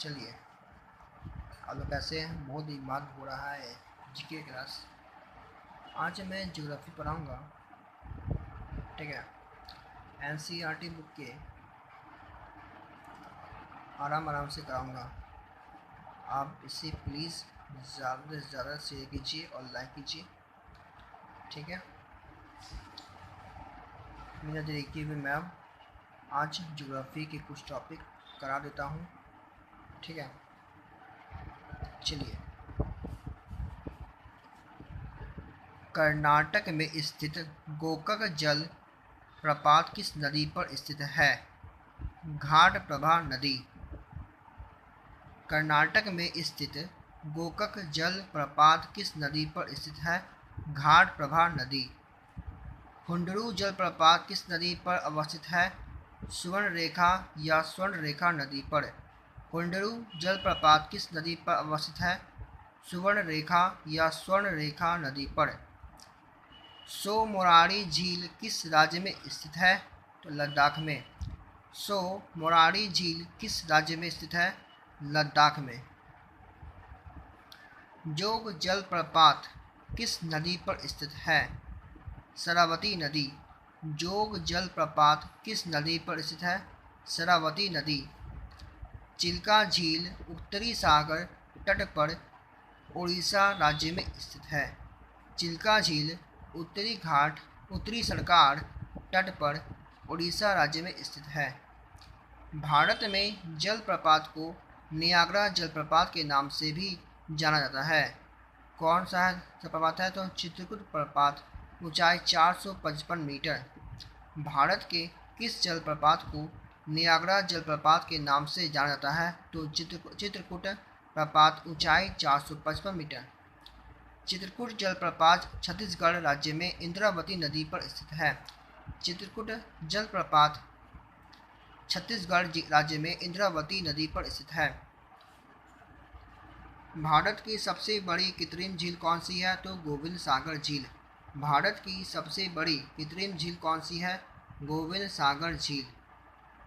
चलिए, आप लोग कैसे हैं? बहुत दिन बाद हो रहा है जीके क्लास। आज मैं ज्योग्राफी पढ़ाऊँगा, ठीक है। एनसीईआरटी बुक के आराम आराम से कराऊँगा। आप इसे प्लीज़ ज़्यादा से ज़्यादा शेयर कीजिए और लाइक कीजिए, ठीक है। मेरा देखिए हुए मैं आज ज्योग्राफी के कुछ टॉपिक करा देता हूँ, ठीक है। चलिए, कर्नाटक में स्थित गोकाक जल प्रपात किस नदी पर स्थित है? घाटप्रभा नदी। कर्नाटक में स्थित गोकाक जल प्रपात किस नदी पर स्थित है? घाटप्रभा नदी। हुंडरू जलप्रपात किस नदी पर अवस्थित है? सुवर्णरेखा या स्वर्णरेखा नदी पर। हुंडरू जलप्रपात किस नदी पर अवस्थित है? सुवर्णरेखा या स्वर्णरेखा नदी पर। सो मोरारी झील किस राज्य में स्थित है? तो लद्दाख में। सो मोरारी झील किस राज्य में स्थित है? लद्दाख में। जोग जलप्रपात किस नदी पर स्थित है? शरावती नदी। जोग जलप्रपात किस नदी पर स्थित है? शरावती नदी। चिल्का झील उत्तरी सागर तट पर उड़ीसा राज्य में स्थित है। चिल्का झील उत्तरी सरकार तट पर उड़ीसा राज्य में स्थित है। भारत में जलप्रपात को नियाग्रा जलप्रपात के नाम से भी जाना जाता है। कौन सा जलप्रपात है? तो चित्रकूट प्रपात, ऊंचाई 455 मीटर। भारत के किस जलप्रपात को नियाग्रा जलप्रपात के नाम से जाना जाता है? तो चित्रकूट प्रपात, ऊंचाई 455 मीटर। चित्रकूट जलप्रपात छत्तीसगढ़ राज्य में इंद्रावती नदी पर स्थित है। चित्रकूट जलप्रपात छत्तीसगढ़ राज्य में इंद्रावती नदी पर स्थित है। भारत की सबसे बड़ी कृत्रिम झील कौन सी है? तो गोविंद सागर झील। भारत की सबसे बड़ी कृत्रिम झील कौन सी है? गोविंद सागर झील।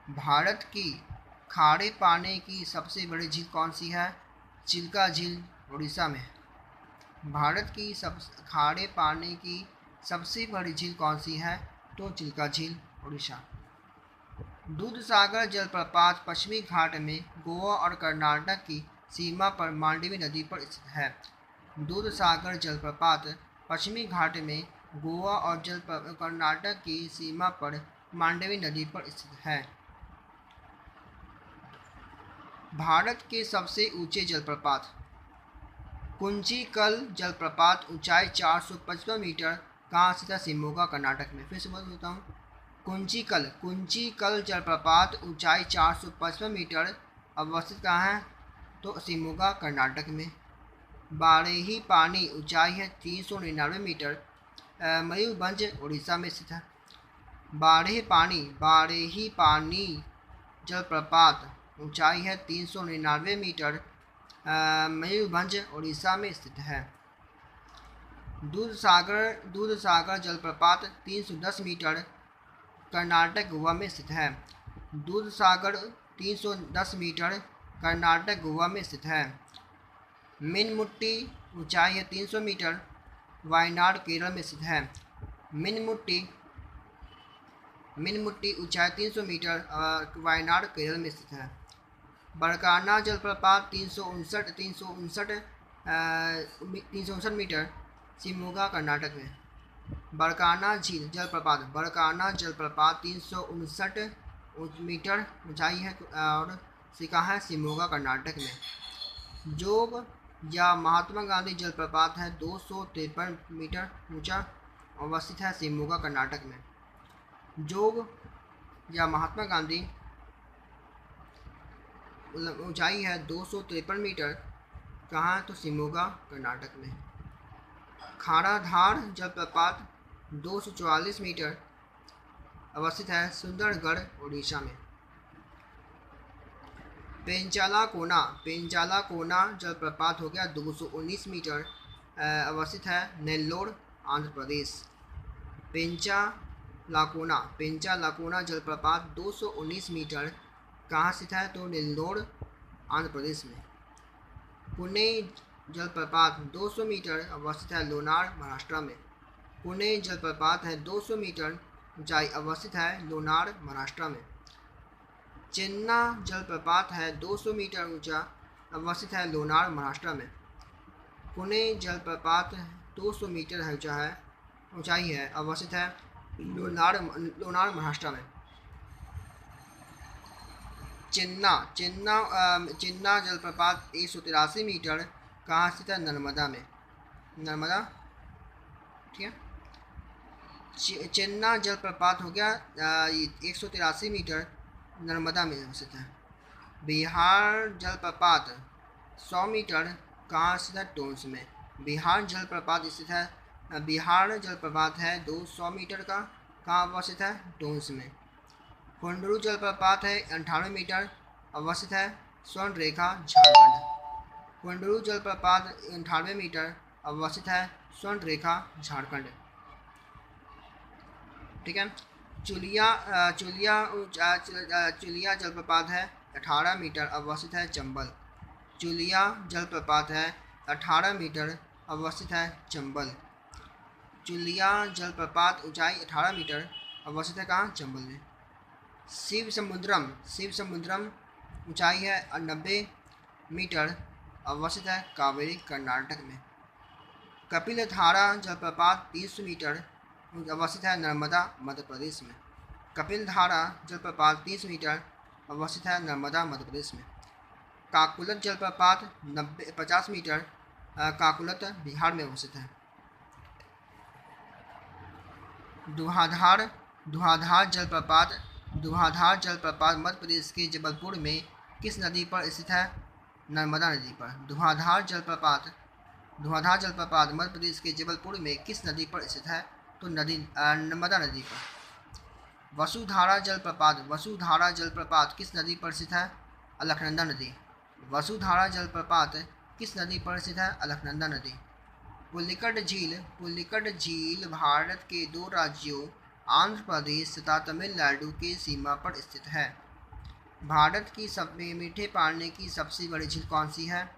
भारत की खारे पानी की सबसे बड़ी झील कौन सी है? चिल्का झील, उड़ीसा में। भारत की खारे पानी की सबसे बड़ी झील कौन सी है? तो चिल्का झील, उड़ीसा। दूधसागर जलप्रपात पश्चिमी घाट में गोवा और कर्नाटक की सीमा पर मांडवी नदी पर स्थित है। दूधसागर जलप्रपात पश्चिमी घाट में गोवा और कर्नाटक की सीमा पर मांडवी नदी पर स्थित है। भारत के सबसे ऊंचे जलप्रपात। कुंचिकल जलप्रपात ऊंचाई 455 मीटर, कहाँ स्थित है? शिमोगा, कर्नाटक में। फिर से बोल देता हूँ, कुंचिकल जलप्रपात ऊंचाई 455 मीटर, अवस्थित कहाँ है? तो शिमोगा, कर्नाटक में। बारेही पानी ऊंचाई है 399 मीटर, मयूरभंज, उड़ीसा में स्थित है। बारेही पानी जलप्रपात ऊंचाई है 399 मीटर, मयूरभंज, उड़ीसा में स्थित है। दूधसागर जलप्रपात 310 मीटर, कर्नाटक, गोवा में स्थित है। दूधसागर 310 मीटर, कर्नाटक, गोवा में स्थित है। मिनमुट्टी ऊंचाई है 300 मीटर, वायनाड, केरल में स्थित है। मिनमुट्टी ऊंचाई 300 मीटर, वायनाड, केरल में स्थित है। बरकाना जलप्रपात 359 मीटर, शिमोगा, कर्नाटक में। बरकाना जलप्रपात 359 मीटर ऊंचाई है और कहाँ है? शिमोगा, कर्नाटक में। जोग या महात्मा गांधी जलप्रपात है 253 मीटर ऊंचा, अवस्थित है शिमोगा, कर्नाटक में। जोग या महात्मा गांधी ऊंचाई है 253 मीटर, कहाँ? तो शिमोगा, कर्नाटक में। खाराधार जलप्रपात 244 मीटर, अवस्थित है सुंदरगढ़, उड़ीसा में। पेंचाला कोना जलप्रपात हो गया 219 मीटर, अवस्थित है नेल्लोर, आंध्र प्रदेश। पेंचालाकोना जलप्रपात 219 मीटर, कहाँ स्थित है? तो नेल्लोर, आंध्र प्रदेश में। पुणे जलप्रपात 200 मीटर अवस्थित है लोनार महाराष्ट्र में। पुणे जलप्रपात है 200 मीटर ऊंचाई अवस्थित है लोनार महाराष्ट्र में। चेन्ना जलप्रपात है 200 मीटर ऊंचा अवस्थित है लोनार महाराष्ट्र में। पुणे जलप्रपात 200 मीटर है ऊंचाई है अवस्थित है लोनार महाराष्ट्र में। चेन्ना जलप्रपात 183 मीटर कहाँ स्थित है? नर्मदा में। नर्मदा, ठीक है। चेन्ना जलप्रपात हो गया 183 मीटर नर्मदा में स्थित है। बिहार जलप्रपात 100 मीटर कहाँ स्थित है? टोंस में। बिहार जलप्रपात स्थित है, बिहार जलप्रपात है 200 मीटर का, कहाँ अवस्थित है? टोंस में। कोंडरू जलप्रपात है 98 मीटर अवस्थित है स्वर्णरेखा झारखंड। कोंडरू जलप्रपात 98 मीटर अवस्थित है स्वर्णरेखा झारखंड, ठीक है। चुलिया जलप्रपात है 18 मीटर अवस्थित है चंबल। चुलिया जलप्रपात है 18 मीटर अवस्थित है चंबल। चुलिया जलप्रपात ऊंचाई 18 मीटर अवस्थित है कहाँ? चंबल में। शिव समुद्रम ऊंचाई है 90 मीटर अवस्थित है कावेरी कर्नाटक में। कपिलधारा जलप्रपात 30 मीटर अवस्थित है नर्मदा मध्य प्रदेश में। कपिलधारा जलप्रपात 30 मीटर अवस्थित है नर्मदा मध्य प्रदेश में। काकुलत जलप्रपात 50 मीटर काकुलत बिहार में अवस्थित है। धुआंधार जलप्रपात मध्य प्रदेश के जबलपुर में किस नदी पर स्थित है? नर्मदा नदी पर। धुआंधार जलप्रपात मध्य प्रदेश के जबलपुर में किस नदी पर स्थित है? तो नर्मदा नदी पर। वसुधारा जलप्रपात किस नदी पर स्थित है? अलकनंदा नदी। वसुधारा जलप्रपात किस नदी पर स्थित है? अलकनंदा नदी। पुलिकट झील भारत के दो राज्यों आंध्र प्रदेश तथा तमिलनाडु के सीमा पर स्थित है। भारत की मीठे पानी की सबसे बड़ी झील कौन सी है?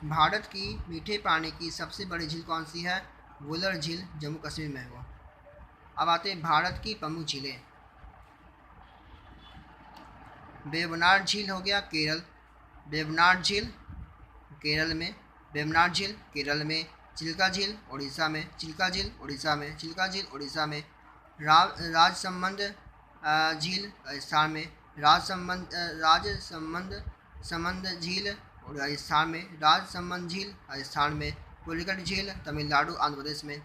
भारत की मीठे पानी की सबसे बड़ी झील कौन सी है? वुलर झील जम्मू कश्मीर में है वो। अब आते हैं भारत की प्रमुख झीलें। वेवनाड झील हो गया केरल, वेवनाड झील केरल में। वेवनाड झील केरल में। चिल्का झील उड़ीसा में। चिल्का झील उड़ीसा में। राजसमंद झील राजस्थान में। राजसमंद झील राजस्थान में। राजसमंद झील राजस्थान में। पुलिकट झील तमिलनाडु आंध्र प्रदेश में।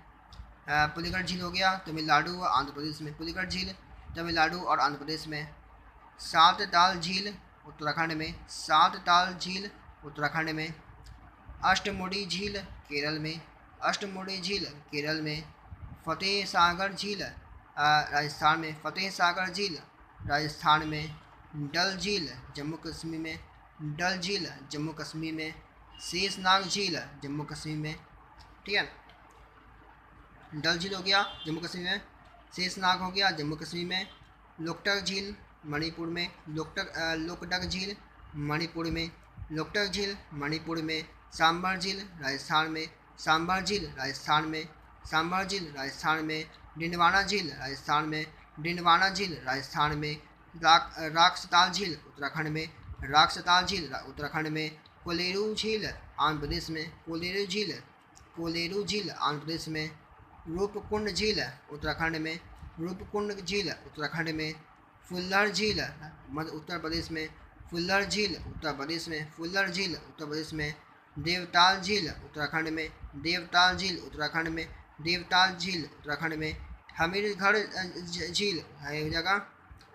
पुलिकट झील हो गया तमिलनाडु व आंध्र प्रदेश में। पुलिकट झील तमिलनाडु और आंध्र प्रदेश में। सातताल झील उत्तराखंड में। सातताल झील उत्तराखंड में। अष्टमुड़ी झील केरल में। अष्टमुड़ी झील केरल में। फतेह सागर झील राजस्थान में। फतेह सागर झील राजस्थान में। डल झील जम्मू कश्मीर में। डल झील जम्मू कश्मीर में। शेषनाग झील जम्मू कश्मीर में, ठीक है। डल झील हो गया जम्मू कश्मीर में। शेषनाग हो गया जम्मू कश्मीर में। लोकटक झील मणिपुर में। लोकटक झील मणिपुर में। लोकटक झील मणिपुर में। सांबर झील राजस्थान में। सांबर झील राजस्थान में। सांबर झील राजस्थान में। डिंडवाना झील राजस्थान में। डिंडवाना झील राजस्थान में। राक्षताल झील उत्तराखंड में। राक्षताल झील उत्तराखंड में। कोलेरू झील आंध्र प्रदेश में। कोलेरू झील आंध्र प्रदेश में। रूपकुंड झील उत्तराखंड में। रूपकुंड झील उत्तराखंड में। फुल्लर झील उत्तर प्रदेश में। फुल्लर झील उत्तर प्रदेश में। फुल्लर झील उत्तर प्रदेश में। देवताल झील उत्तराखंड में। देवताल झील उत्तराखंड में। देवताल झील उत्तराखंड में। हमीरगढ़ झील है जगह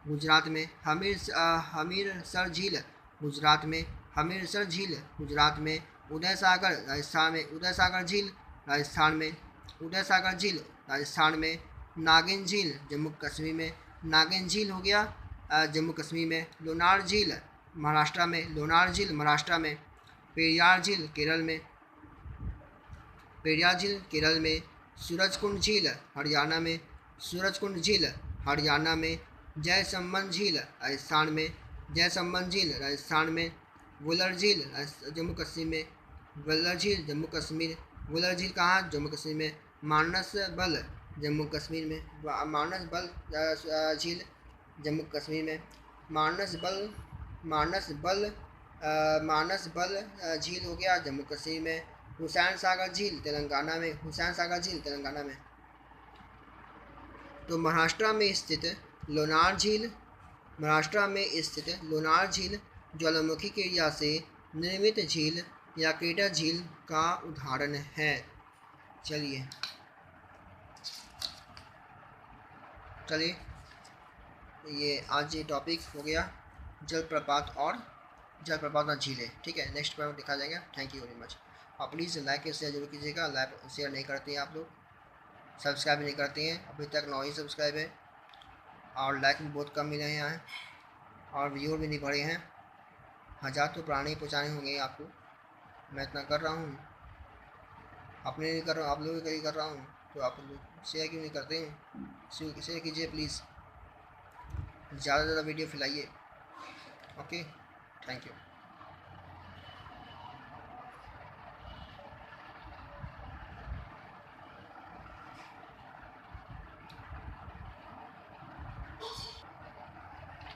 गुजरात में। हमीरसर झील गुजरात में। हमीरसर झील गुजरात में। उदयसागर राजस्थान में। उदयसागर झील राजस्थान में। उदयसागर झील राजस्थान में। नागिन झील जम्मू कश्मीर में। नागिन झील हो गया जम्मू कश्मीर में। लोनार झील महाराष्ट्र में। लोनार झील महाराष्ट्र में। पेरियार झील केरल में। पेरियार झील केरल में। सूरजकुंड झील हरियाणा में। सूरजकुंड झील हरियाणा में। जयसम्मन झील राजस्थान में, जयसम्मन झील राजस्थान में। वुलर झील जम्मू कश्मीर में, वुलर झील जम्मू कश्मीर। वुलर झील कहाँ? जम्मू कश्मीर में। मानस बल जम्मू कश्मीर में, मानस बल झील जम्मू कश्मीर में। मानस बल, मानस बल मानस बल झील हो गया जम्मू कश्मीर में। हुसैन सागर झील तेलंगाना में, हुसैन सागर झील तेलंगाना में। तो महाराष्ट्र में स्थित लोनार झील, महाराष्ट्र में स्थित लोनार झील ज्वालामुखी क्रिया से निर्मित झील या क्रेटर झील का उदाहरण है। चलिए ये आज ये टॉपिक हो गया जलप्रपात और झीलें। ठीक है, नेक्स्ट पर दिखा जाएगा। Thank you very much. आप प्लीज़ लाइक शेयर जरूर कीजिएगा। लाइक शेयर नहीं करते हैं आप लोग, सब्सक्राइब नहीं करते हैं, अभी तक 9 ही सब्सक्राइब है और लाइक भी बहुत कम मिले हैं यहाँ, और व्यूअर भी नहीं बढ़े हैं। 1000 तो पुराने ही पहुँचाने होंगे आपको। मैं इतना कर रहा हूँ, अपने नहीं कर रहा हूँ, आप लोगों के लिए कर रहा हूँ, तो आप लोग शेयर क्यों नहीं करते हैं? शेयर कीजिए प्लीज़, ज़्यादा से ज़्यादा वीडियो फैलाइए। Okay, thank you.